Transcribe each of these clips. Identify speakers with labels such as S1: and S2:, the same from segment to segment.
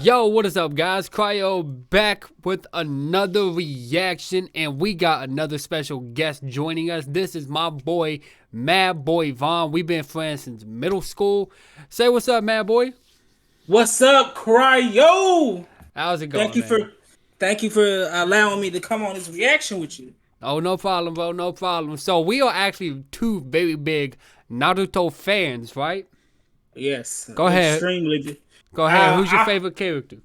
S1: Yo, what is up, guys? Cryo back with another reaction, and we got another special guest joining us. This is my boy, MadBoy Vaughn. We've been friends since middle school. Say what's up, MadBoy.
S2: What's up, Cryo?
S1: How's it going,
S2: Thank you for allowing me to come on this reaction with you.
S1: Oh, no problem, bro. No problem. So we are actually two very big Naruto fans, right?
S2: Yes.
S1: Go ahead.
S2: Extremely.
S1: Go ahead. Who's your favorite character?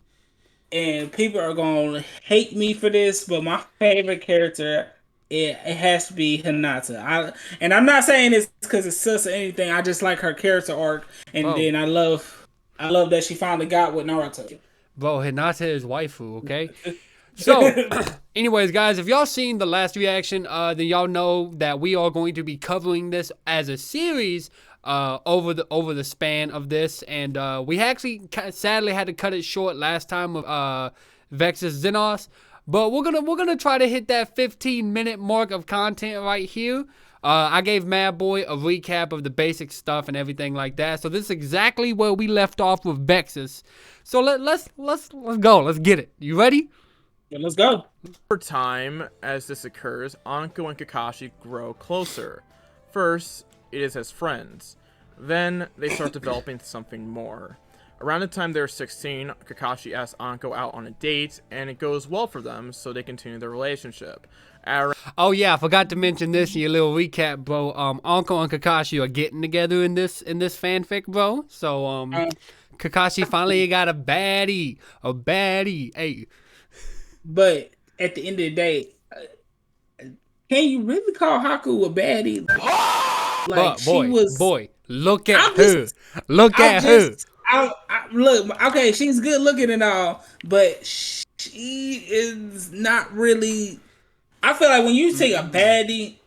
S2: And people are gonna hate me for this, but my favorite character it has to be Hinata. And I'm not saying this because it's sus or anything. I just like her character arc, and then I love that she finally got with Naruto.
S1: Bro, Hinata is waifu, okay? So, anyways, guys, if y'all seen the last reaction, then y'all know that we are going to be covering this as a series over the span of this, and we actually sadly had to cut it short last time with Vexus Xenos, but we're gonna try to hit that 15-minute mark of content right here. I gave MadBoy a recap of the basic stuff and everything like that, so this is exactly where we left off with Vexus. So let's go. Let's get it. You ready?
S2: Yeah, let's go.
S3: Over time, as this occurs, Anko and Kakashi grow closer. First, it is as friends. Then, they start developing into something more. Around the time they're 16, Kakashi asks Anko out on a date, and it goes well for them, so they continue their relationship.
S1: Oh yeah, I forgot to mention this in your little recap, bro. Anko and Kakashi are getting together in this fanfic, bro. So Kakashi finally got a baddie, hey.
S2: But at the end of the day, can you really call Haku a baddie?
S1: Boy, look at her. Look at her.
S2: Look, okay, she's good looking and all, but she is not really. I feel like when you take a baddie,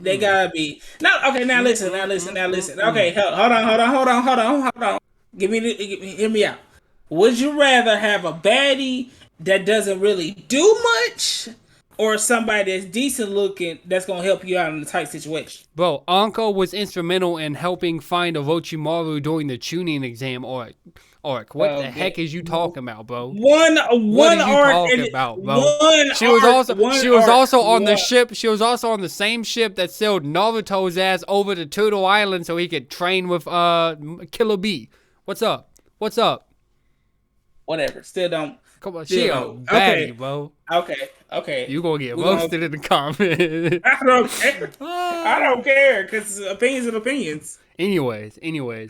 S2: they gotta be. Okay, now listen. Okay, hold on. Hear me out. Would you rather have a baddie that doesn't really do much, or somebody that's decent looking that's gonna help you out in a tight situation?
S1: Bro, Anko was instrumental in helping find Orochimaru during the tuning exam arc. What the heck is you talking about, bro?
S2: One arc.
S1: She was also on the ship. She was also on the same ship that sailed Naruto's ass over to Turtle Island so he could train with Killer Bee. What's up?
S2: Whatever. Still don't.
S1: Come on, she a baddie, bro.
S2: Okay.
S1: You gonna get roasted in the comments.
S2: I don't care, because opinions are opinions.
S1: Anyways.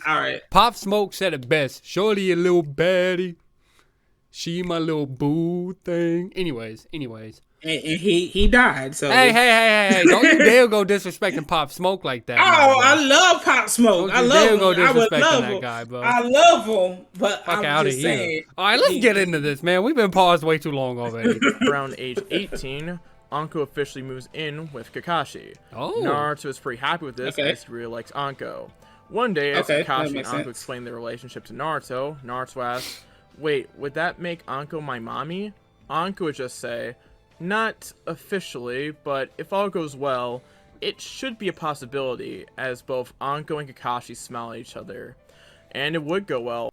S2: All right.
S1: Pop Smoke said it best. Shorty a little baddie. She my little boo thing. Anyways.
S2: And he died, so.
S1: Hey. Don't you dare go disrespecting Pop Smoke like that.
S2: Oh, I love Pop Smoke. I love him.
S1: Go disrespecting
S2: I would love
S1: that
S2: him.
S1: guy, bro.
S2: I love him, but
S1: Fuck
S2: I'm
S1: out of
S2: just
S1: here.
S2: saying.
S1: All right, let's get into this, man. We've been paused way too long already.
S3: Around age 18, Anko officially moves in with Kakashi.
S1: Oh.
S3: Naruto is pretty happy with this, as he really likes Anko. One day, as Kakashi and Anko explain their relationship to Naruto asks, "Wait, would that make Anko my mommy?" Anko would just say, "Not officially, but if all goes well, it should be a possibility," as both Anko and Kakashi smile at each other. And it would go well.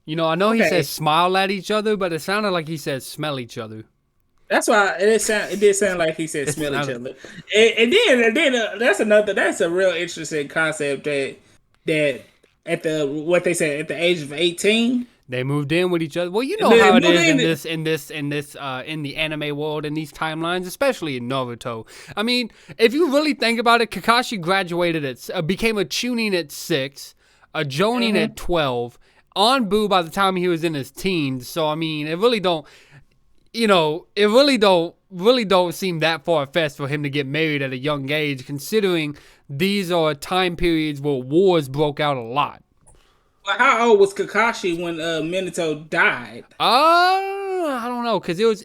S1: You know, I know he says smile at each other, but it sounded like he said smell each other.
S2: That's why it did sound like he said smell each other. And then that's a real interesting concept that at the age of 18.
S1: They moved in with each other. Well, you know how it is in the anime world, in these timelines, especially in Naruto. I mean, if you really think about it, Kakashi graduated became a chunin at 6, a jonin at 12, Anbu by the time he was in his teens. So I mean, it really don't seem that far-fetched for him to get married at a young age, considering these are time periods where wars broke out a lot.
S2: How old was Kakashi when Minato died?
S1: I don't know, cause it was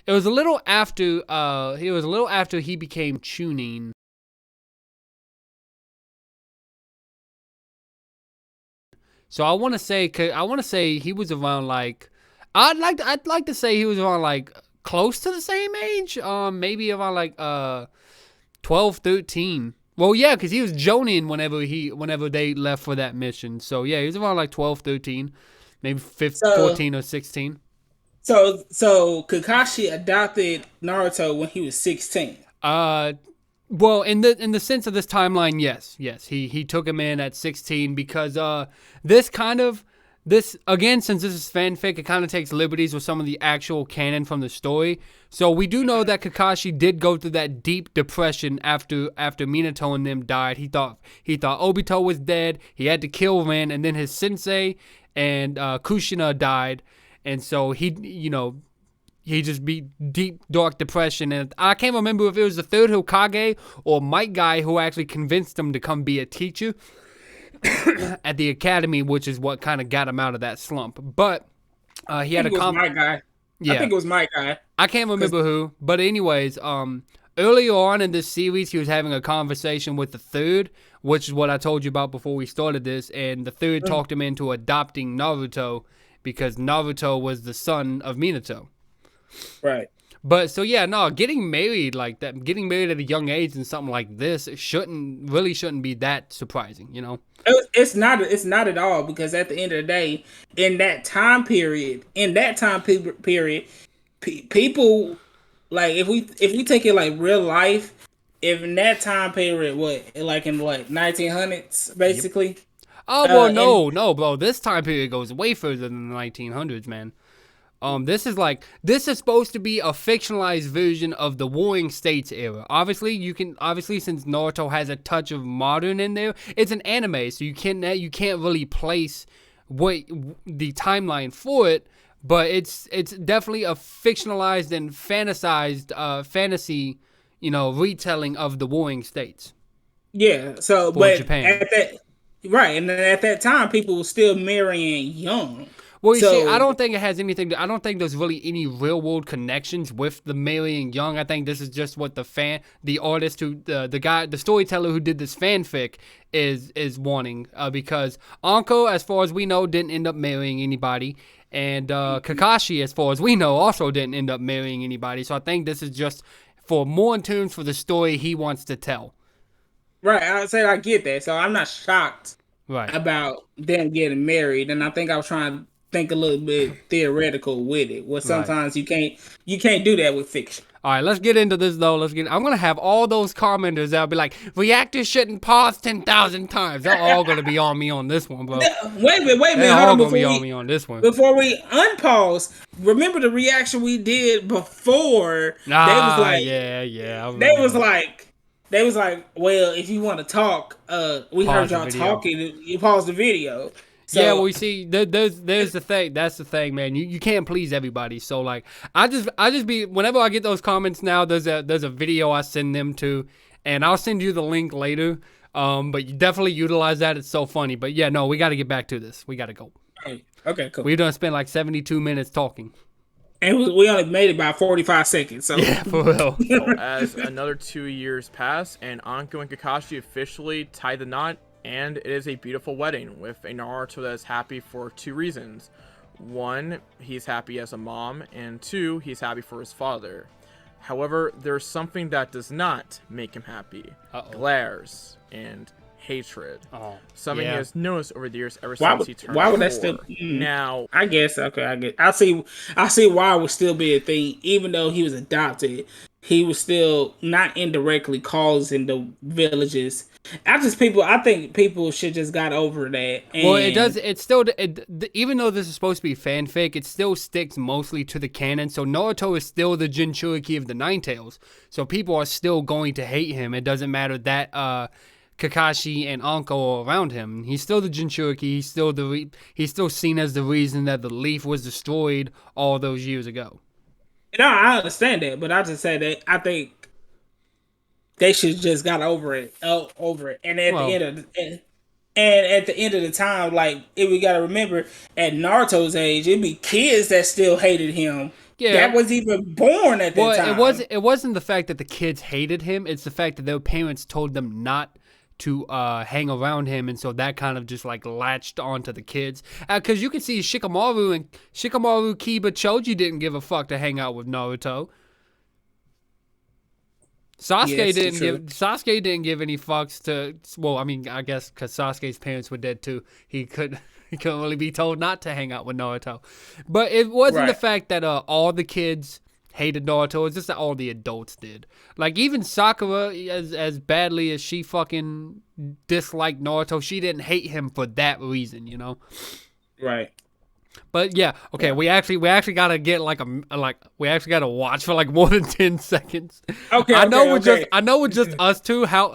S1: a little after he became Chunin. So I want to say he was around like I'd like to say he was around like close to the same age. Maybe around like 12, 13. Well, yeah, because he was Jonin whenever they left for that mission. So, yeah, he was around like 12, 13. maybe 14 or 16.
S2: So Kakashi adopted Naruto when he was 16.
S1: Well, in the sense of this timeline, yes, he took him in at 16 because this again, since this is fanfic, it kind of takes liberties with some of the actual canon from the story. So we do know that Kakashi did go through that deep depression after Minato and them died. He thought Obito was dead. He had to kill Rin, and then his sensei and Kushina died, and so he just beat deep, dark depression. And I can't remember if it was the third Hokage or Might Guy who actually convinced him to come be a teacher at the academy, which is what kind of got him out of that slump. But he had a
S2: Might Guy. Yeah. I think it was Might Guy.
S1: I can't remember who. But anyways, earlier on in this series, he was having a conversation with the third, which is what I told you about before we started this. And the third talked him into adopting Naruto because Naruto was the son of Minato.
S2: Right.
S1: But so yeah, no, getting married like that, getting married at a young age and something like this shouldn't be that surprising, you know?
S2: It's not at all, because at the end of the day, in that time period, people, like if we take it like real life, if in that time period, like in 1900s basically. Yep.
S1: Oh well, no, bro. This time period goes way further than the 1900s, man. This is supposed to be a fictionalized version of the Warring States era. Obviously, since Naruto has a touch of modern in there, it's an anime, so you can't really place the timeline for it. But it's definitely a fictionalized and fantasized fantasy, retelling of the Warring States.
S2: Yeah. So, but Japan. And at that time, people were still marrying young.
S1: Well, you see, I don't think it has anything I don't think there's really any real world connections with the marrying young. I think this is just what the artist who, the storyteller who did this fanfic is wanting, because Anko, as far as we know, didn't end up marrying anybody. And Kakashi, as far as we know, also didn't end up marrying anybody. So I think this is just for more in terms for the story he wants to tell.
S2: Right, I get that. So I'm not shocked about them getting married. And I think I was trying to think a little bit theoretical with it. Well, sometimes you can't do that with fiction.
S1: All right, let's get into this though. I'm gonna have all those commenters that'll be like, reactors shouldn't pause 10,000 times. They're all gonna be on me on this one, bro.
S2: Wait a minute.
S1: They're all gonna be on me on this one.
S2: Before we unpause, remember the reaction we did before? They was like, They was like, well, if you want to talk, we heard y'all talking. You pause the video. So,
S1: yeah, well, you see, there's the thing. That's the thing, man. You can't please everybody. So like, I just be, whenever I get those comments now, there's a video I send them to, and I'll send you the link later. But you definitely utilize that. It's so funny. But yeah, no, we got to get back to this. We got to go.
S2: Okay, cool.
S1: We're gonna spend like 72 minutes talking.
S2: And we only made it about 45 seconds. So
S1: yeah, for real.
S3: So as another 2 years pass, and Anko and Kakashi officially tie the knot. And it is a beautiful wedding with a Naruto that is happy for two reasons. One, he's happy as a mom, and two, he's happy for his father. However, there's something that does not make him happy. Glares and hatred. Something he has noticed over the years ever since he turned 4.
S2: Why would that still... Now... I guess, okay, I see why it would still be a thing. Even though he was adopted, he was still not indirectly causing the villages... I think people should just got over that.
S1: Well, it does. It's still, even though this is supposed to be fanfic, it still sticks mostly to the canon. So Naruto is still the Jinchuriki of the Nine Tails. So people are still going to hate him. It doesn't matter that Kakashi and Anko are around him. He's still the Jinchuriki. He's still seen as the reason that the leaf was destroyed all those years ago.
S2: No, I understand that, but I just say that I think they should just got over it. And at the end of the time, like, we gotta remember, at Naruto's age, it'd be kids that still hated him. Yeah, that was even born at that time.
S1: It wasn't the fact that the kids hated him. It's the fact that their parents told them not to hang around him, and so that kind of just like latched onto the kids. Because you can see Shikamaru Kiba Choji didn't give a fuck to hang out with Naruto. Sasuke didn't give any fucks to. Well, I mean, I guess because Sasuke's parents were dead too, he could. He couldn't really be told not to hang out with Naruto. But it wasn't the fact that all the kids hated Naruto. It's just that all the adults did. Like, even Sakura, as badly as she fucking disliked Naruto, she didn't hate him for that reason, you know?
S2: Right.
S1: But yeah, okay, we actually gotta get we actually gotta watch for like more than 10 seconds.
S2: Okay.
S1: I know we're just us two. How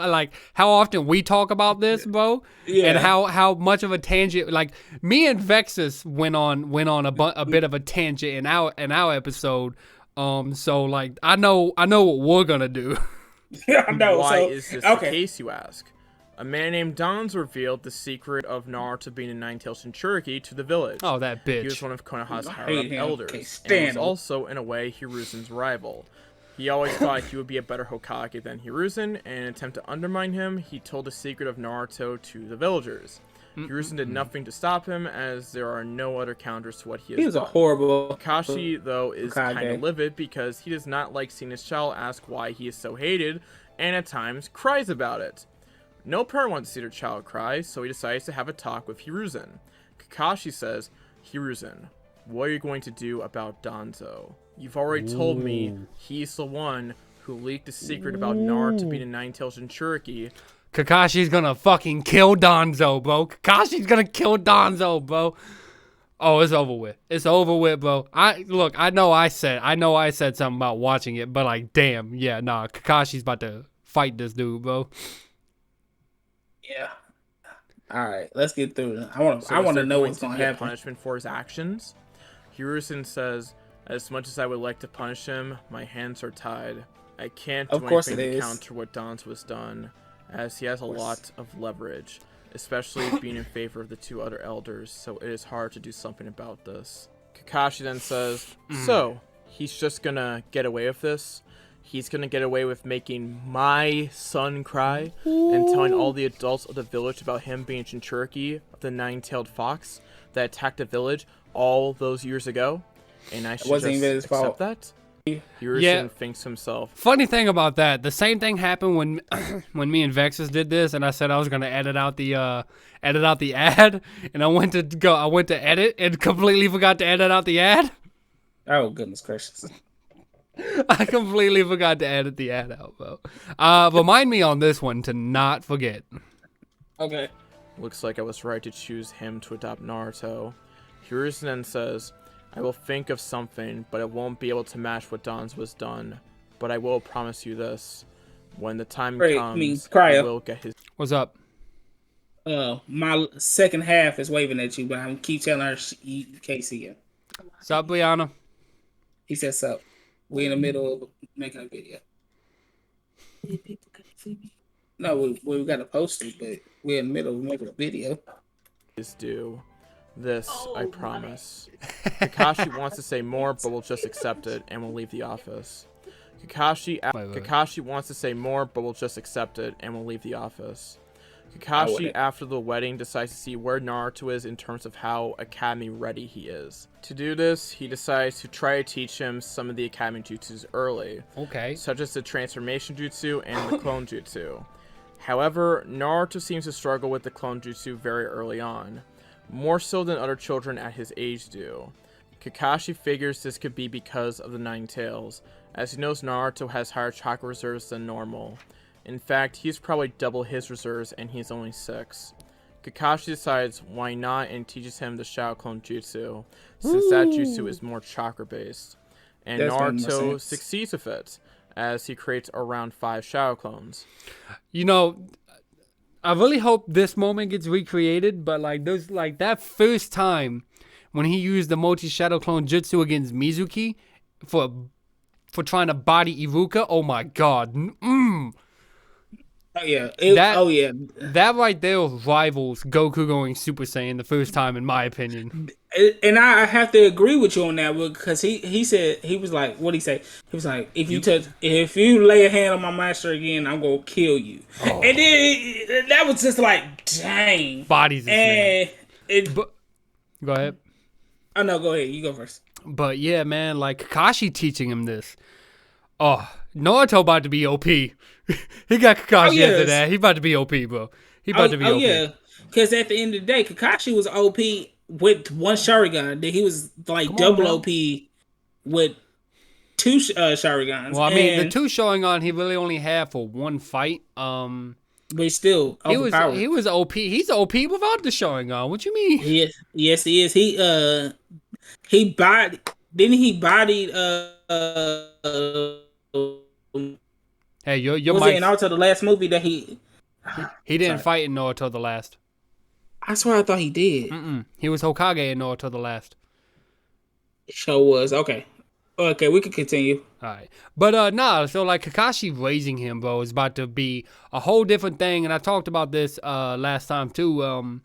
S1: often we talk about this, bro, and how much of a tangent. Like, me and Vexus went on a bit of a tangent in our episode. So like I know what we're gonna do.
S2: I know.
S3: Why is this the case, you ask? A man named Danzo revealed the secret of Naruto being a nine-tailed Jinchuriki to the village.
S1: Oh, that bitch.
S3: He was one of Konoha's higher-up elders, and was also, in a way, Hiruzen's rival. He always thought he would be a better Hokage than Hiruzen, and in an attempt to undermine him, he told the secret of Naruto to the villagers. Hiruzen did nothing to stop him, as there are no other counters to what he has done.
S2: He was a horrible...
S3: Kakashi, though, is kind of livid because he does not like seeing his child ask why he is so hated, and at times cries about it. No parent wants to see their child cry, so he decides to have a talk with Hiruzen. Kakashi says, Hiruzen, what are you going to do about Danzo? You've already told me he's the one who leaked the secret about Naruto being a nine-tailed Jinchuriki.
S1: Kakashi's gonna fucking kill Danzo, bro. Kakashi's gonna kill Danzo, bro. Oh, it's over with. It's over with, bro. I know I said something about watching it, but like, damn, yeah, nah. Kakashi's about to fight this dude, bro.
S2: Yeah. All right, let's get through it. I want to know what's going to happen.
S3: Punishment for his actions. Hiruzen says, "As much as I would like to punish him, my hands are tied. I can't do anything to counter what Danzo has done, as he has a lot of leverage, especially being in favor of the two other elders. So it is hard to do something about this." Kakashi then says, "So he's just gonna get away with this? He's gonna get away with making my son cry and telling all the adults of the village about him being Jinchuriki, the nine-tailed fox that attacked the village all those years ago, and I should just accept that?" Hiruzen thinks to himself.
S1: Funny thing about that, the same thing happened when me and Vexus did this, and I said I was gonna edit out the ad, and I went to edit and completely forgot to edit out the ad.
S2: Oh, goodness gracious.
S1: I completely forgot to edit the ad out, bro. Remind me on this one to not forget.
S2: Okay.
S3: Looks like I was right to choose him to adopt Naruto. Hiruzen then says, "I will think of something, but it won't be able to match what Danzo has done. But I will promise you this. When the time comes,
S2: Cryo.
S3: I will get his..."
S1: What's up?
S2: My second half is waving at you, but I keep telling her you can't see it.
S1: What's up, Liana?
S2: He said so. We in the middle of making a video. No, we got to post it, but we're in the middle of making a video.
S3: Is due. This, I promise. Kakashi wants to say more, but will just accept it and will leave the office. Kakashi wants to say more, but will just accept it and will leave the office. Kakashi, after the wedding, decides to see where Naruto is in terms of how academy ready he is. To do this, he decides to try to teach him some of the academy jutsus early.
S1: Okay.
S3: Such as the transformation jutsu and the clone jutsu. However, Naruto seems to struggle with the clone jutsu very early on. More so than other children at his age do. Kakashi figures this could be because of the Nine Tails, as he knows Naruto has higher chakra reserves than normal. In fact, he's probably double his reserves and he's only 6. Kakashi decides why not and teaches him the Shadow Clone Jutsu, since that jutsu is more chakra based. And Naruto succeeds with it, as he creates around 5 Shadow Clones.
S1: You know, I really hope this moment gets recreated, but like that first time when he used the multi Shadow Clone Jutsu against Mizuki for trying to body Iruka, oh my god.
S2: Oh yeah,
S1: that right there rivals Goku going Super Saiyan the first time, in my opinion.
S2: And I have to agree with you on that, because he said, he was like, what did he say? He was like, if you lay a hand on my master again, I'm gonna kill you. Oh. And then that was just like, dang.
S1: Bodies.
S2: And
S1: go ahead.
S2: Oh no, go ahead. You go first.
S1: But yeah, man, like Kakashi teaching him this. Oh, Naruto about to be OP. He got Kakashi after that. He about to be OP, bro. He about to be OP.
S2: Yeah. Because at the end of the day, Kakashi was OP with one Sharingan. Then he was like double OP with two Sharingans.
S1: Well, I mean, the two Sharingan he really only had for one fight.
S2: But still,
S1: he was OP. He's OP without the Sharingan. What you mean?
S2: Yes, he is. He bodied. Didn't he bodied?
S1: Hey, your
S2: was
S1: mic.
S2: it in Naruto the last movie that
S1: he didn't fight in Naruto the last.
S2: I swear I thought he did.
S1: He was Hokage in Naruto the last.
S2: Sure was. Okay, we can continue.
S1: All right, but nah. So like Kakashi raising him, bro, is about to be a whole different thing. And I talked about this last time too.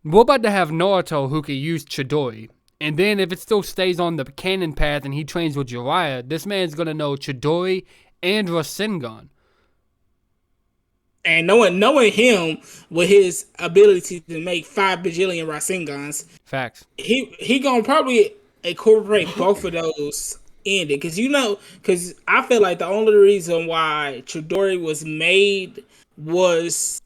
S1: We're about to have Naruto who can use Chidori. And then if it still stays on the canon path and he trains with Jiraiya, this man's going to know Chidori and Rasengan.
S2: And knowing him with his ability to make 5 bajillion Rasengans.
S1: Facts.
S2: He going to probably incorporate both of those in it. Because I feel like the only reason why Chidori was made was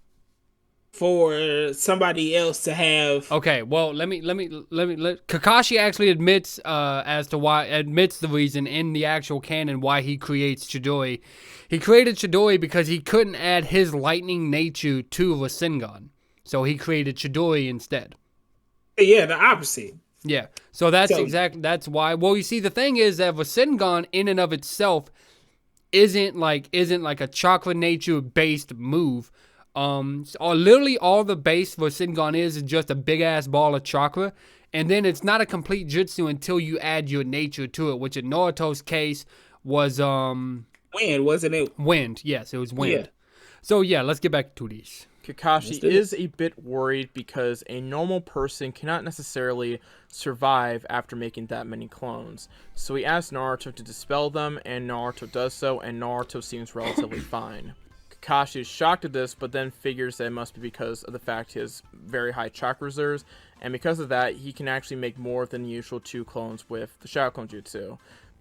S2: for somebody else to have.
S1: Okay, well, let Kakashi actually admits the reason in the actual canon why he creates Chidori. He created Chidori because he couldn't add his lightning nature to Rasengan. So he created Chidori instead.
S2: Yeah, the opposite.
S1: Yeah. So that's why. Well, you see, the thing is that Rasengan in and of itself isn't like a chakra nature based move. Literally all the base for Rasengan is just a big ass ball of chakra, and then it's not a complete jutsu until you add your nature to it, which in Naruto's case was
S2: wind, wasn't it?
S1: Wind, yes, it was wind.
S2: Yeah.
S1: So yeah, let's get back to these.
S3: Kakashi is a bit worried because a normal person cannot necessarily survive after making that many clones. So he asks Naruto to dispel them, and Naruto does so, and Naruto seems relatively fine. Kakashi is shocked at this, but then figures that it must be because of the fact he has very high chakra reserves, and because of that, he can actually make more than the usual 2 clones with the Shadow Clone Jutsu,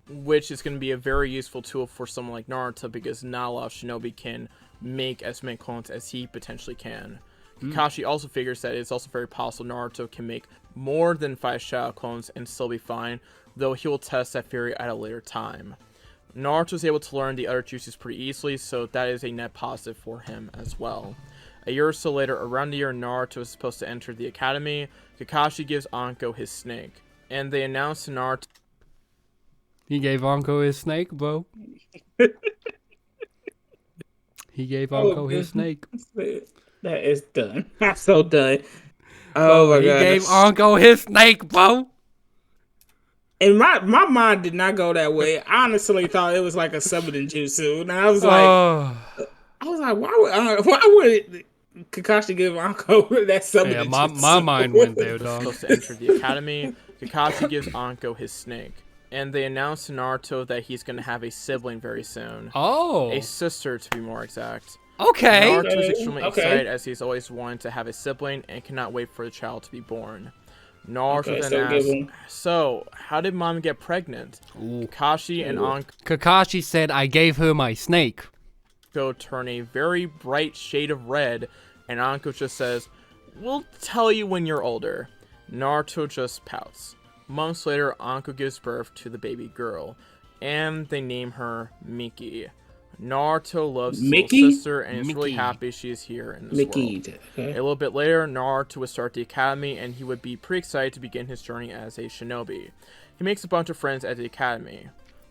S3: which is going to be a very useful tool for someone like Naruto, because not a lot of shinobi can make as many clones as he potentially can. Kakashi also figures that it's also very possible Naruto can make more than 5 Shadow Clones and still be fine, though he will test that theory at a later time. Naruto is able to learn the other jutsus pretty easily, so that is a net positive for him as well. A year or so later, around the year Naruto is supposed to enter the academy, Kakashi gives Anko his snake, and they announce to Naruto...
S1: He gave Anko his snake, bro. He gave Anko his snake.
S2: That is done. I'm so done. Oh my god.
S1: He gave Anko his snake, bro.
S2: And my mind did not go that way. I honestly thought it was like a summoning jutsu, and I was like, why would Kakashi give Anko that summoning jutsu?
S1: My mind went there, dog.
S3: Supposed to enter the academy, Kakashi gives Anko his snake, and they announce to Naruto that he's going to have a sibling very soon.
S1: Oh,
S3: a sister to be more exact.
S1: Okay.
S3: Naruto is extremely excited as he's always wanted to have a sibling and cannot wait for the child to be born. Naruto then asks, so, how did mom get pregnant? Kakashi and Anko...
S1: Kakashi said, I gave her my snake.
S3: Turn a very bright shade of red, and Anko just says, we'll tell you when you're older. Naruto just pouts. Months later, Anko gives birth to the baby girl, and they name her Miki. Naruto loves his little sister and is really happy she is here in this world. Okay. A little bit later, Naruto would start the academy, and he would be pretty excited to begin his journey as a shinobi. He makes a bunch of friends at the academy.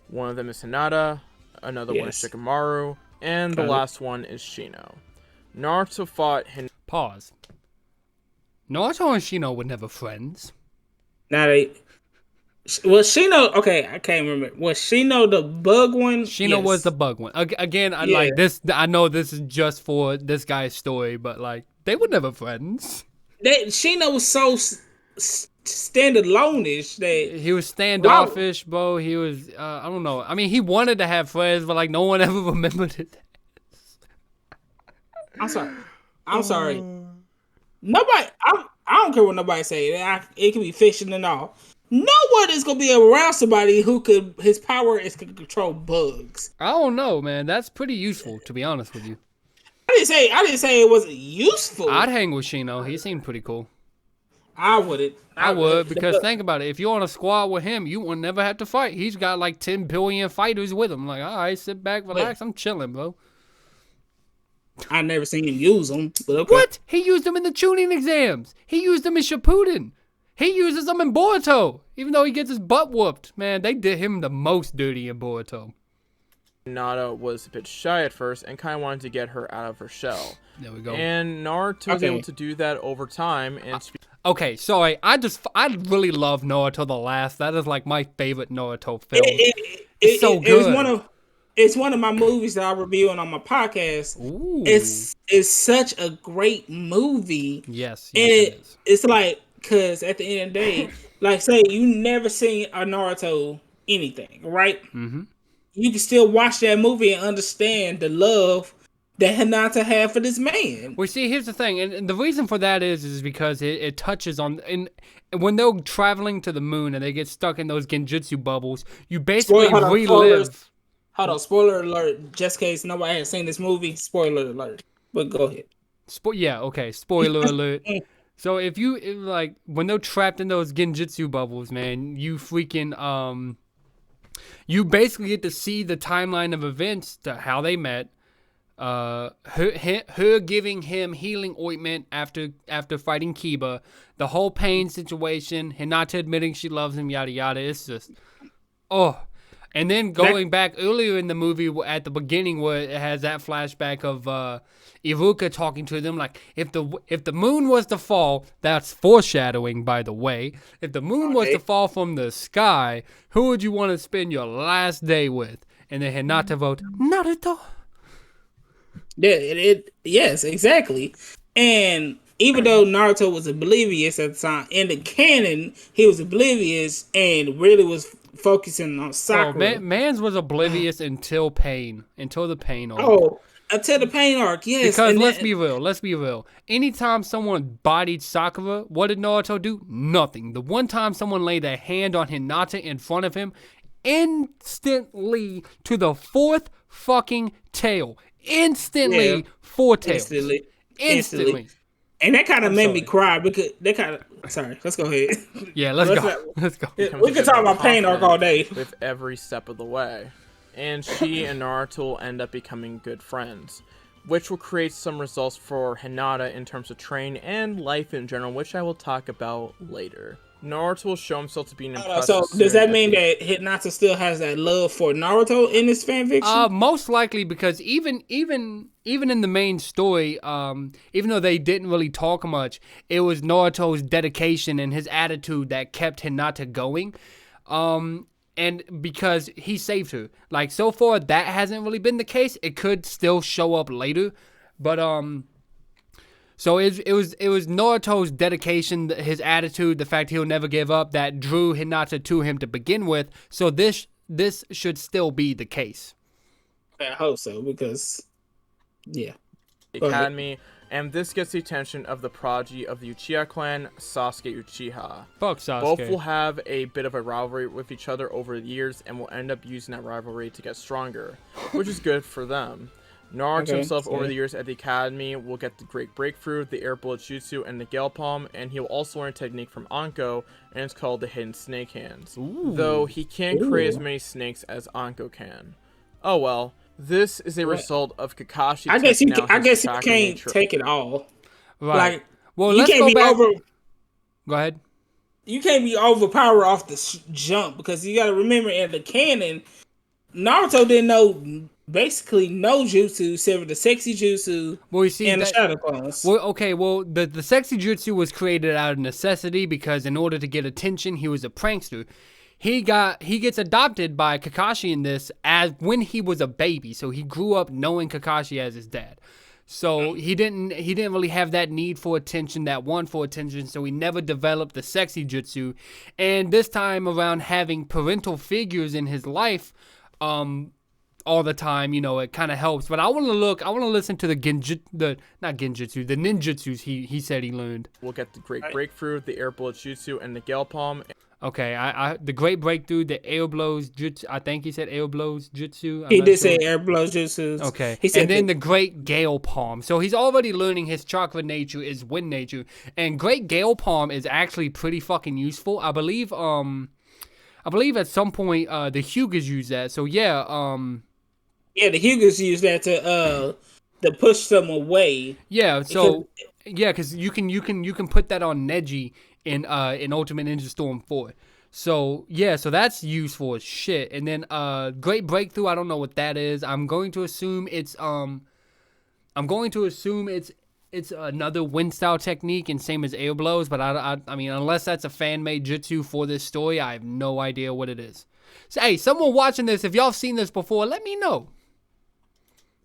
S3: One of them is Hinata, another one is Shikamaru, and the last one is Shino. Naruto fought
S1: Pause. Naruto and Shino were never friends.
S2: Was Shino okay? I can't remember. Was Shino the bug one?
S1: Shino was the bug one. Again, like this. I know this is just for this guy's story, but like they were never friends.
S2: Shino was so standalone-ish that
S1: he was standoffish, bro. He was. I don't know. I mean, he wanted to have friends, but like no one ever remembered it.
S2: I'm sorry. Nobody. I don't care what nobody say. It can be fiction and all. No one is gonna be around somebody who his power is to control bugs.
S1: I don't know, man. That's pretty useful, to be honest with you.
S2: I didn't say it wasn't useful.
S1: I'd hang with Shino. He seemed pretty cool.
S2: I wouldn't.
S1: I would, because think about it. If you're on a squad with him, you will never have to fight. He's got like 10 billion fighters with him. Like, all right, sit back, relax. I'm chilling, bro.
S2: I never seen him use them. But okay.
S1: What? He used them in the tuning exams. He used them in Shippuden. He uses them in Boruto, even though he gets his butt whooped. Man, they did him the most dirty in Boruto.
S3: Hinata was a bit shy at first and kind of wanted to get her out of her shell.
S1: There we go.
S3: And Naruto was able to do that over time. And
S1: okay, sorry. I really love Naruto the Last. That is like my favorite Naruto film. It's so good.
S2: It's one of my movies that I review on my podcast.
S1: Ooh.
S2: It's such a great movie.
S1: Yes,
S2: it is. It's like, because at the end of the day, like say you never seen a Naruto anything, right? Mm-hmm. You can still watch that movie and understand the love that Hinata had for this man.
S1: Well, see, here's the thing, and the reason for that is because it touches on, and when they're traveling to the moon and they get stuck in those genjutsu bubbles, you basically relive.
S2: Hold on, spoiler alert, just in case nobody has seen this movie, spoiler alert, but go ahead.
S1: Yeah, okay, spoiler alert. So if like, when they're trapped in those genjutsu bubbles, man, you freaking, you basically get to see the timeline of events to how they met. Her giving him healing ointment after fighting Kiba, the whole pain situation, Hinata admitting she loves him, yada yada. It's just, and then going back earlier in the movie at the beginning where it has that flashback of Iruka talking to them, like, if the moon was to fall, that's foreshadowing, by the way. If the moon was to fall from the sky, who would you want to spend your last day with? And then Hinata vote Naruto.
S2: Yes, exactly. And even though Naruto was oblivious at the time, in the canon, he was oblivious and really was focusing on Sakura.
S1: Mans was oblivious until the pain arc.
S2: Until the pain arc, yes.
S1: Because let's be real. Anytime someone bodied Sakura, what did Naruto do? Nothing. The one time someone laid a hand on Hinata in front of him, instantly to the fourth fucking tail. Instantly, 4 tails. Instantly.
S2: And that kind of made me cry because sorry, let's go ahead.
S1: Yeah, let's go.
S2: We can talk about pain arc all day.
S3: With every step of the way. And she and Naruto will end up becoming good friends, which will create some results for Hinata in terms of training and life in general, which I will talk about later. Naruto will show himself to be an impressive.
S2: So does that mean that Hinata still has that love for Naruto in this fanfiction?
S1: Most likely, because even in the main story, even though they didn't really talk much, it was Naruto's dedication and his attitude that kept Hinata going. And because he saved her. Like, so far, that hasn't really been the case. It could still show up later, but so it was Naruto's dedication, his attitude, the fact he'll never give up, that drew Hinata to him to begin with. So this should still be the case.
S2: I hope so, because
S3: Academy, and this gets the attention of the prodigy of the Uchiha clan, Sasuke Uchiha.
S1: Fuck Sasuke.
S3: Both will have a bit of a rivalry with each other over the years and will end up using that rivalry to get stronger, which is good for them. Naruto himself over the years at the academy will get the Great Breakthrough, the Air Bullet Jutsu, and the Gale Palm, and he'll also learn a technique from Anko, and it's called the Hidden Snake Hands. Ooh. Though he can't create as many snakes as Anko can. Oh well, this is a result of Kakashi.
S2: I guess you can't take it all.
S1: Right.
S2: Like,
S1: well, let's go back. Go ahead.
S2: You can't be overpowered off the jump, because you got to remember, in the canon, Naruto didn't know basically no jutsu except for the sexy jutsu and the shadow clones.
S1: Well, okay, the sexy jutsu was created out of necessity, because in order to get attention, he was a prankster. He gets adopted by Kakashi in this as when he was a baby, so he grew up knowing Kakashi as his dad. So he didn't really have that need for attention, that want for attention, so he never developed the sexy jutsu. And this time around, having parental figures in his life all the time, it kind of helps. But I want to listen to the ninjutsus he said he learned.
S3: We'll get the Great Breakthrough, the Air Bullet Jutsu, and the Gale Palm.
S1: Okay, the great breakthrough, the air blows jutsu. I think he said air blows jutsu.
S2: He did say air blows jutsu.
S1: Okay,
S2: he said
S1: and then the great gale palm. So he's already learning his chakra nature is wind nature, and great gale palm is actually pretty fucking useful. I believe at some point the Hyugas use that. So yeah,
S2: the Hyugas use that to push them away.
S1: Yeah, so because you can put that on Neji in Ultimate Ninja Storm 4. So yeah, so that's useful as shit. And then great breakthrough, I don't know what that is. I'm going to assume it's another wind style technique and same as air blows, but I mean unless that's a fan made jutsu for this story, I have no idea what it is. So hey, someone watching this, if y'all seen this before, let me know.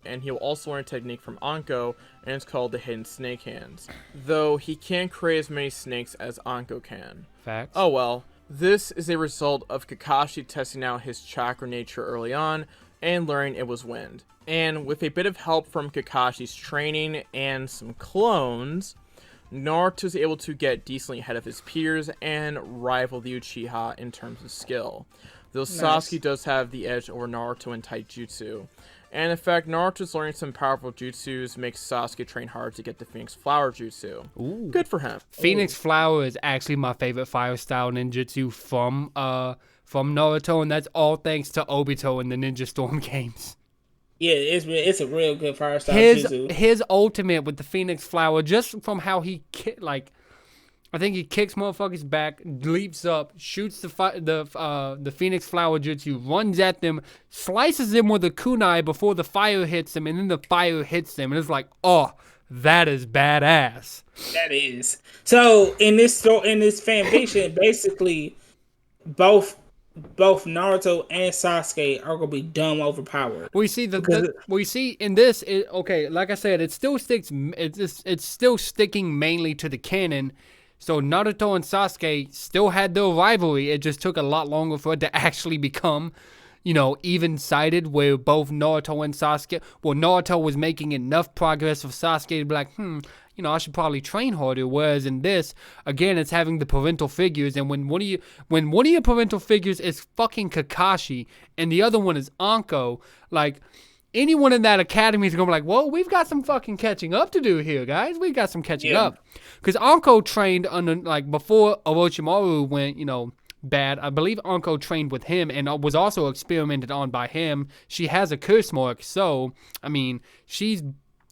S3: And he'll also learn a technique from Anko, and it's called the Hidden Snake Hands. Though he can't create as many snakes as Anko can.
S1: Facts.
S3: Oh well. This is a result of Kakashi testing out his chakra nature early on, and learning it was wind. And with a bit of help from Kakashi's training and some clones, Naruto is able to get decently ahead of his peers and rival the Uchiha in terms of skill. Though Sasuke does have the edge over Naruto in taijutsu. And in fact, Naruto's learning some powerful jutsus makes Sasuke train hard to get the Phoenix Flower jutsu.
S1: Ooh.
S3: Good for him.
S1: Phoenix Flower is actually my favorite fire style ninjutsu from Naruto, and that's all thanks to Obito in the Ninja Storm games.
S2: Yeah, it's a real good fire style jutsu.
S1: His ultimate with the Phoenix Flower, just from how he I think he kicks motherfuckers back, leaps up, shoots the Phoenix Flower jutsu, runs at them, slices them with a kunai before the fire hits them, and then the fire hits them, and it's like, oh, that is badass.
S2: That is. So in this fan fiction, basically, both Naruto and Sasuke are gonna be dumb overpowered.
S1: We see in this. Okay, like I said, it still sticks. It's still sticking mainly to the canon. So Naruto and Sasuke still had their rivalry. It just took a lot longer for it to actually become, even-sided, where both Naruto and Sasuke... Well, Naruto was making enough progress for Sasuke to be like, I should probably train harder. Whereas in this, again, it's having the parental figures. And when one of your parental figures is fucking Kakashi and the other one is Anko, like... Anyone in that academy is going to be like, well, we've got some fucking catching up to do here, guys. We got some catching up. Because Anko trained under, before Orochimaru went, bad. I believe Anko trained with him and was also experimented on by him. She has a curse mark. So, I mean,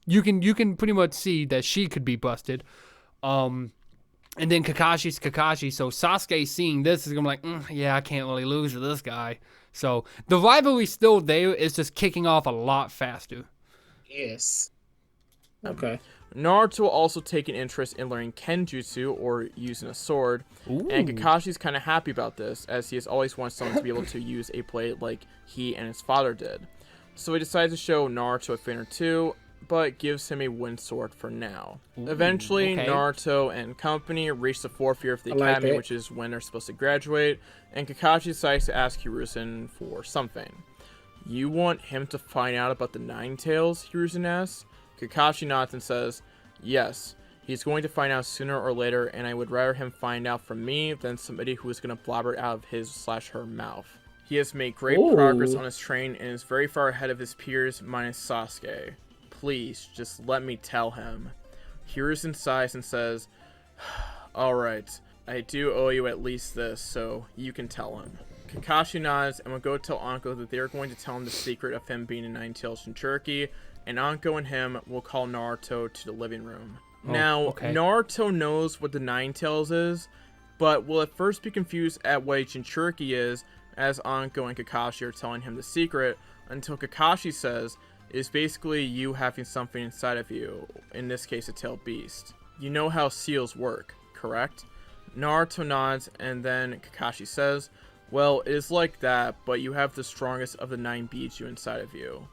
S1: you can pretty much see that she could be busted. And then Kakashi's Kakashi. So Sasuke seeing this is going to be like, yeah, I can't really lose to this guy. So the rivalry's still there. It's just kicking off a lot faster.
S2: Yes. Okay.
S3: Naruto will also take an interest in learning Kenjutsu, or using a sword. Ooh. And Kakashi's kind of happy about this, as he has always wanted someone to be able to use a blade like he and his father did. So he decides to show Naruto a fin or two, but gives him a wind sword for now. Ooh, eventually, Naruto and company reach the 4th year of the academy, which is when they're supposed to graduate, and Kakashi decides to ask Hiruzen for something. You want him to find out about the Nine Tails? Hiruzen asks. Kakashi nods and says, yes, he's going to find out sooner or later, and I would rather him find out from me than somebody who is going to blabber out of his/her mouth. He has made great progress on his train and is very far ahead of his peers minus Sasuke. Please, just let me tell him. Hiruzen sighs and says, alright, I do owe you at least this, so you can tell him. Kakashi nods and will go tell Anko that they are going to tell him the secret of him being a Nine-Tailed Jinchuriki, and Anko and him will call Naruto to the living room. Naruto knows what the Nine-Tails is, but will at first be confused at what a Jinchuriki is, as Anko and Kakashi are telling him the secret, until Kakashi says, is basically you having something inside of you, in this case a tailed beast. You know how seals work, correct? Naruto nods, and then Kakashi says, well, it is like that, but you have the strongest of the 9 Biju inside of you.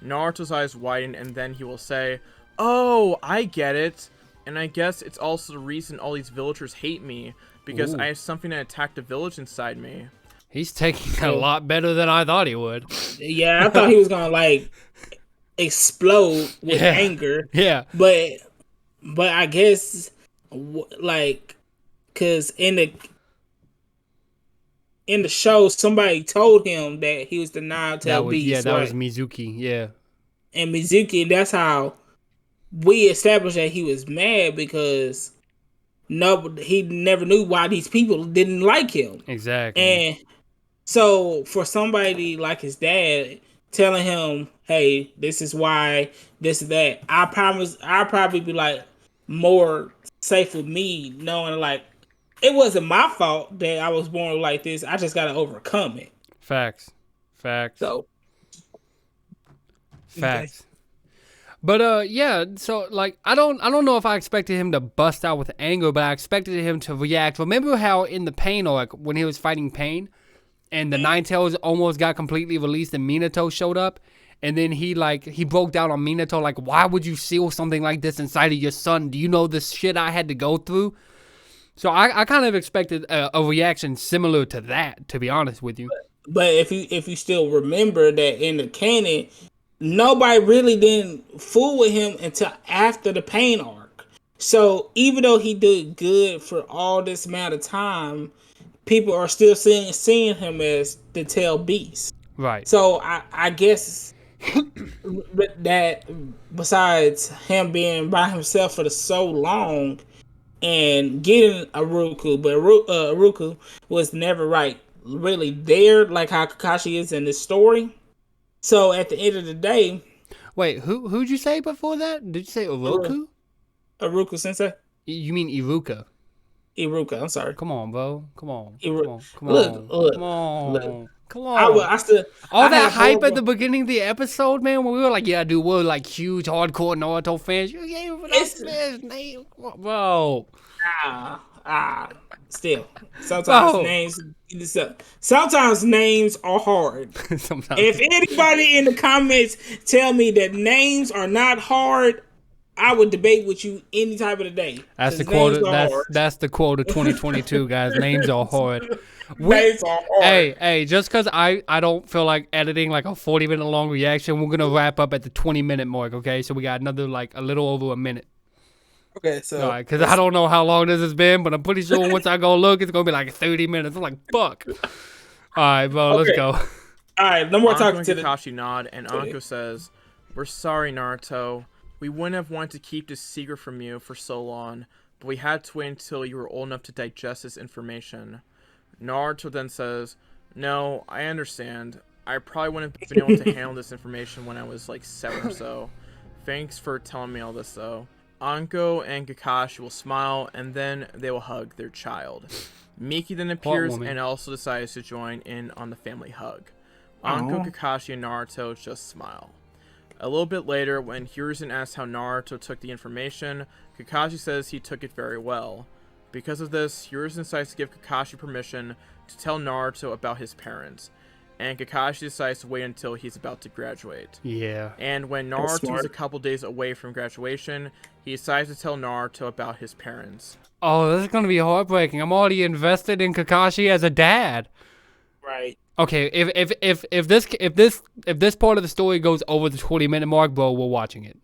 S3: Naruto's eyes widen, and then he will say, oh, I get it. And I guess it's also the reason all these villagers hate me, because I have something that attacked the village inside me.
S1: He's taking a lot better than I thought he would.
S2: Yeah, I thought he was gonna explode with anger.
S1: Yeah,
S2: but I guess cause in in the show, somebody told him that he was the nine-tailed beast.
S1: Yeah, that was Mizuki. Yeah,
S2: and Mizuki. That's how we established that he was mad because he never knew why these people didn't like him.
S1: Exactly.
S2: And so for somebody like his dad telling him, "Hey, this is why, this is that," I promise, I'll probably be like more safe with me knowing like it wasn't my fault that I was born like this. I just gotta overcome it.
S1: Facts.
S2: So
S1: facts. But yeah, so like I don't know if I expected him to bust out with anger, but I expected him to react. Remember how in the Pain arc when he was fighting Pain and the Nine Tails almost got completely released and Minato showed up, and then he broke down on Minato like, why would you seal something like this inside of your son? Do you know the shit I had to go through? So I kind of expected a reaction similar to that, to be honest with you.
S2: But if you still remember that in the canon, nobody really didn't fool with him until after the Pain arc. So even though he did good for all this amount of time, people are still seeing him as the tail beast.
S1: Right.
S2: So I guess that besides him being by himself for so long and getting a Ruku, but Ruku was never really there like how Kakashi is in this story. So at the end of the day,
S1: wait, who'd you say before that? Did you say Oroku?
S2: Iruka Sensei.
S1: You mean Iruka?
S2: Iruka, I'm sorry.
S1: Come on, bro. Come on. All that hype at the beginning of the episode, man, when we were like, yeah, dude, we're like huge hardcore Naruto fans. You gave his name, bro.
S2: Still, sometimes names are hard. If anybody in the comments tell me that names are not hard, I would debate with you any type of the day.
S1: That's the quote. That's the quote of 2022, guys. Names are hard.
S2: Names are hard.
S1: Hey, just because I don't feel like editing like a 40-minute long reaction, we're gonna wrap up at the 20-minute mark. Okay, so we got another like a little over a minute.
S2: Okay, so
S1: because I don't know how long this has been, but I'm pretty sure once I go look, it's gonna be like 30 minutes. I'm like, fuck. All right, bro, let's go.
S2: All right, no more talking to
S3: Kakashi nod, and Anko says, "We're sorry, Naruto. We wouldn't have wanted to keep this secret from you for so long, but we had to wait until you were old enough to digest this information." Naruto then says, "No, I understand. I probably wouldn't have been able to handle this information when I was like 7 or so. Thanks for telling me all this, though." Anko and Kakashi will smile, and then they will hug their child. Miki then appears and also decides to join in on the family hug. Anko, Kakashi, and Naruto just smile. A little bit later, when Hiruzen asks how Naruto took the information, Kakashi says he took it very well. Because of this, Hiruzen decides to give Kakashi permission to tell Naruto about his parents, and Kakashi decides to wait until he's about to graduate.
S1: Yeah.
S3: And when Naruto is a couple days away from graduation, he decides to tell Naruto about his parents.
S1: Oh, this is gonna be heartbreaking. I'm already invested in Kakashi as a dad.
S2: Right.
S1: Okay, if this part of the story goes over the 20-minute mark, bro, we're watching it.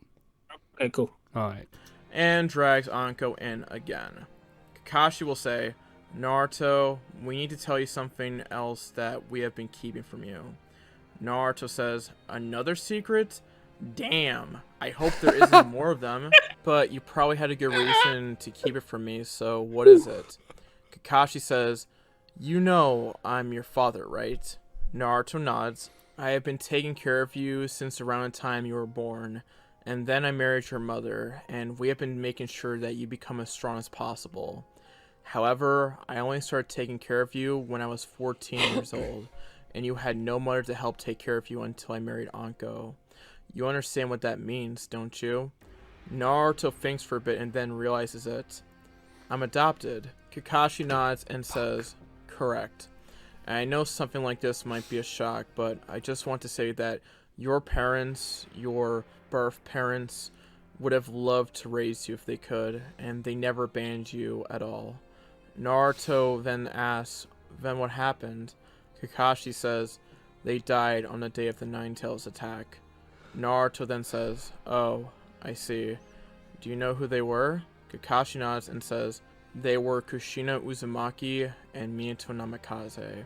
S2: Okay, cool.
S1: All right.
S3: And drags Anko in again. Kakashi will say, "Naruto, we need to tell you something else that we have been keeping from you." Naruto says, "Another secret? Damn, I hope there isn't more of them, but you probably had a good reason to keep it from me, so what is it?" Kakashi says, "You know I'm your father, right?" Naruto nods. "I have been taking care of you since around the time you were born, and then I married your mother, and we have been making sure that you become as strong as possible. However, I only started taking care of you when I was 14 years old, and you had no mother to help take care of you until I married Anko. You understand what that means, don't you?" Naruto thinks for a bit and then realizes it. "I'm adopted." Kakashi nods and says, "Correct. And I know something like this might be a shock, but I just want to say that your parents, your birth parents, would have loved to raise you if they could, and they never abandoned you at all." Naruto then asks, "Then what happened?" Kakashi says, "They died on the day of the Nine Tails attack." Naruto then says, "Oh, I see. Do you know who they were?" Kakashi nods and says, "They were Kushina Uzumaki and Minato Namikaze."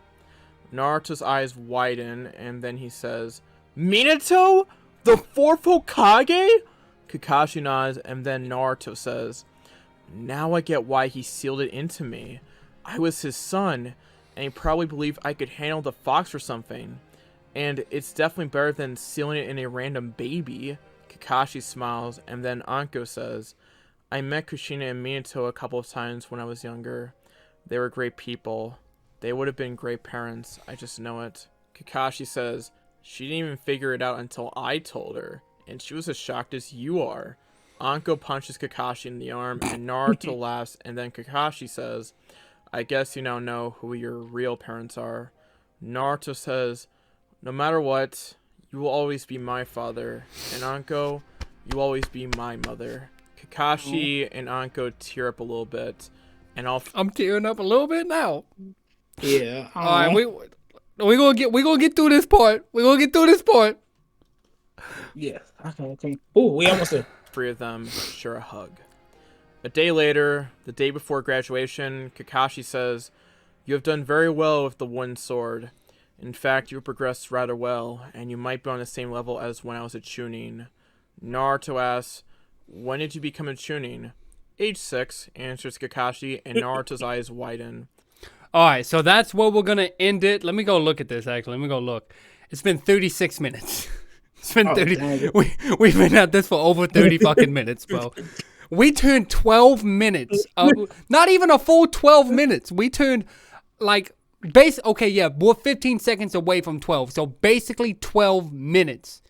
S3: Naruto's eyes widen, and then he says, Minato? The fourth Hokage? Kakashi nods, and then Naruto says, now I get why he sealed it into me. I was his son, and he probably believed I could handle the fox or something. And it's definitely better than sealing it in a random baby. Kakashi smiles, and then Anko says, I met Kushina and Minato a couple of times when I was younger. They were great people. They would have been great parents. I just know it. Kakashi says, she didn't even figure it out until I told her. And she was as shocked as you are. Anko punches Kakashi in the arm, and Naruto laughs, and then Kakashi says, I guess you now know who your real parents are. Naruto says, no matter what, you will always be my father. And Anko, you will always be my mother. Kakashi and Anko tear up a little bit. And
S1: I'm tearing up a little bit now.
S2: Yeah.
S1: All right, we gonna get through this part.
S2: Yeah. Okay. Oh, we almost there.
S3: Three of them share a hug. A day later, the day before graduation, Kakashi says, you have done very well with the one sword. In fact, you have progressed rather well, and you might be on the same level as when I was a Chunin. Naruto asks, when did you become a Chunin? Age 6, answers Kakashi, and Naruto's eyes widen.
S1: Alright, so that's where we're gonna end it. Let me go look at this, actually. Let me go look. It's been 36 minutes. It's been 30. We've been at this for over 30 fucking minutes, bro. We turned 12 minutes. Not even a full 12 minutes. We turned, like, okay, yeah, we're 15 seconds away from 12. So basically 12 minutes.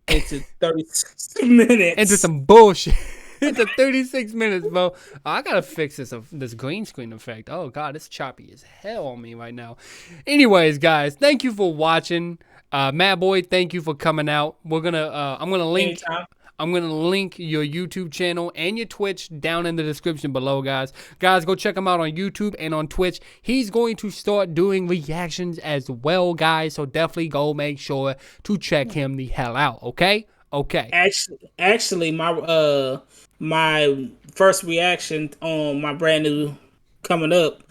S2: Into 36 minutes.
S1: Into some bullshit. Into 36 minutes, bro. I gotta fix this green screen effect. Oh god, it's choppy as hell on me right now. Anyways, guys, thank you for watching. MadBoy, thank you for coming out. I'm gonna link your YouTube channel and your Twitch down in the description below, guys. Guys, go check him out on YouTube and on Twitch. He's going to start doing reactions as well, guys. So definitely go make sure to check him the hell out. Okay.
S2: Actually, my first reaction on my brand new coming up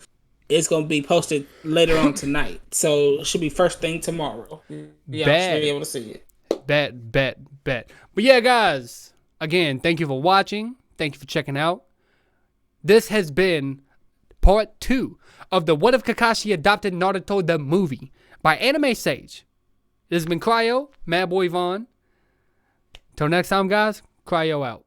S2: is gonna be posted later on tonight, so it should be first thing tomorrow. Yeah, I should be able to see it.
S1: Bet. But yeah, guys, again, thank you for watching. Thank you for checking out. This has been part 2 of the What If Kakashi Adopted Naruto the Movie by Anime Sage. This has been Cryo, MadBoy Vaughn. Till next time, guys, Cryo out.